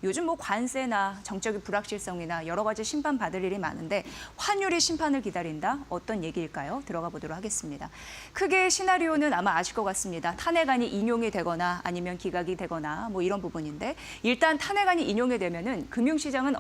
요즘 뭐 관세나 정적인 불확실성이나 여러 가지 심판받을 일이 많은데 환율이 심판을 기다린다? 어떤 얘기일까요? 들어가 보도록 하겠습니다. 크게 시나리오는 아마 아실 것 같습니다. 탄핵안이 인용이 되거나 아니면 기각이 되거나 뭐 이런 부분인데 일단 탄핵안이 인용이 되면은 금융시장은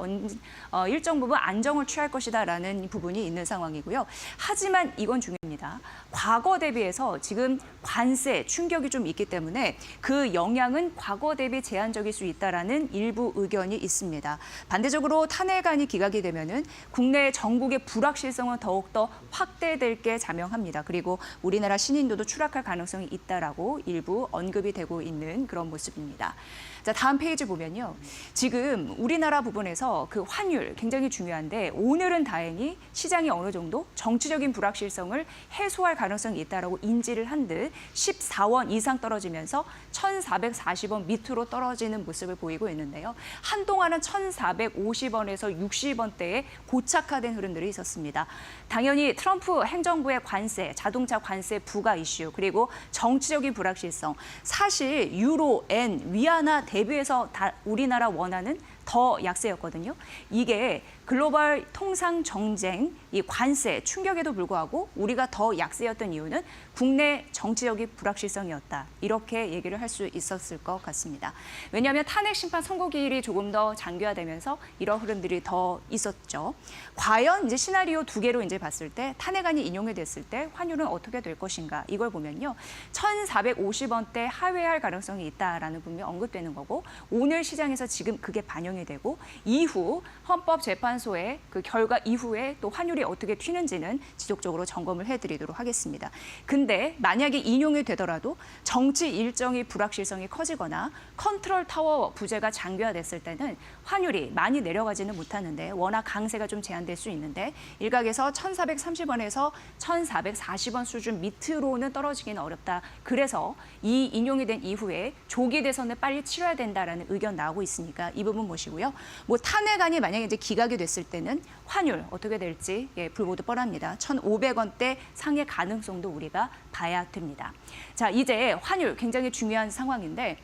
일정 부분 안정을 취할 것이다라는 부분이 있는 상황이고요. 하지만 이건 중요합니다. 과거 대비해서 지금 관세 충격이 좀 있기 때문에 그 영향은 과거 대비 제한적일 수 있다라는 일부 의견이 있습니다. 반대적으로 탄핵안이 기각이 되면은 국내 전국의 불확실성은 더욱더 확대될 게 자명합니다. 그리고 우리나라 신인도도 추락할 가능성이 있다라고 일부 언급이 되고 있는 그런 모습입니다. 자, 다음 페이지 보면요. 지금 우리나라 부분에서 그 환율 굉장히 중요한데 오늘은 다행히 시장이 어느 정도 정치적인 불확실성을 해소할 가능성이 있다라고 인지를 한 듯 14원 이상 떨어지면서 1,440원 밑으로 떨어지는 모습을 보이고 있는데요. 한동안은 1,450원에서 60원대에 고착화된 흐름들이 있었습니다. 당연히 트럼프 행정부의 관세, 자동차 관세 부과 이슈, 그리고 정치적인 불확실성, 사실 유로, 엔, 위안화 대비해서 우리나라 원화는 더 약세였거든요. 이게 글로벌 통상 정쟁, 이 관세 충격에도 불구하고 우리가 더 약세였던 이유는 국내 정치적인 불확실성이었다. 이렇게 얘기를 할 수 있었을 것 같습니다. 왜냐하면 탄핵 심판 선고 기일이 조금 더 장기화되면서 이런 흐름들이 더 있었죠. 과연 이제 시나리오 두 개로 이제 봤을 때 탄핵안이 인용이 됐을 때 환율은 어떻게 될 것인가? 이걸 보면요. 1,450원대 하회할 가능성이 있다라는 부분이 언급되는 거고 오늘 시장에서 지금 그게 반영이 되고 이후 헌법재판소의 그 결과 이후에 또 환율이 어떻게 튀는지는 지속적으로 점검을 해드리도록 하겠습니다. 근데 만약에 인용이 되더라도 정치 일정이 불확실성이 커지거나 컨트롤 타워 부재가 장기화됐을 때는 환율이 많이 내려가지는 못하는데 워낙 강세가 좀 제한될 수 있는데 일각에서 1,430원에서 1,440원 수준 밑으로는 떨어지기는 어렵다. 그래서 이 인용이 된 이후에 조기 대선을 빨리 치러야 된다라는 의견 나오고 있으니까 이 부분 보시고요. 뭐 탄핵안이 만약에 이제 기각이 됐을 때는 환율 어떻게 될지 불보듯 뻔합니다. 1,500원대 상해 가능성도 우리가 봐야 됩니다. 자, 이제 환율 굉장히 중요한 상황인데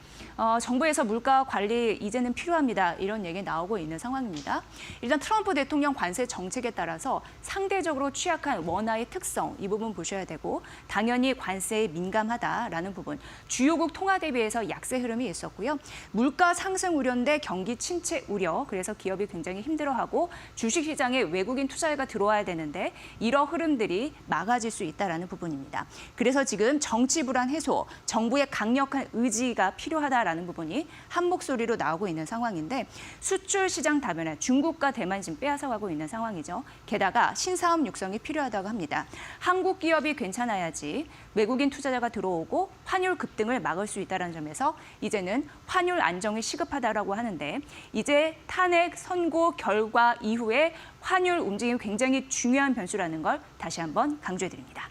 정부에서 물가 관리 이제는 필요합니다. 이런 얘기 나오고 있는 상황입니다. 일단 트럼프 대통령 관세 정책에 따라서 상대적으로 취약한 원화의 특성 이 부분 보셔야 되고 당연히 관세에 민감하다라는 부분. 주요국 통화 대비해서 약세 흐름이 있었고요. 물가 상승 우려인데 경기 침체 우려. 그래서 기업이 굉장히 힘들어하고 주식시장에 외국인 투자가 들어와야 되는데 이런 흐름들이 막아질 수 있다라는 부분입니다. 그래서 지금 정치 불안 해소, 정부의 강력한 의지가 필요하다라는 부분이 한 목소리로 나오고 있는 상황인데 수출 시장 다변화, 중국과 대만 지금 빼앗아가고 있는 상황이죠. 게다가 신사업 육성이 필요하다고 합니다. 한국 기업이 괜찮아야지 외국인 투자자가 들어오고 환율 급등을 막을 수 있다는 점에서 이제는 환율 안정이 시급하다라고 하는데 이제 탄핵 선고 결과 이후에 환율 움직임이 굉장히 중요한 변수라는 걸 다시 한번 강조해드립니다.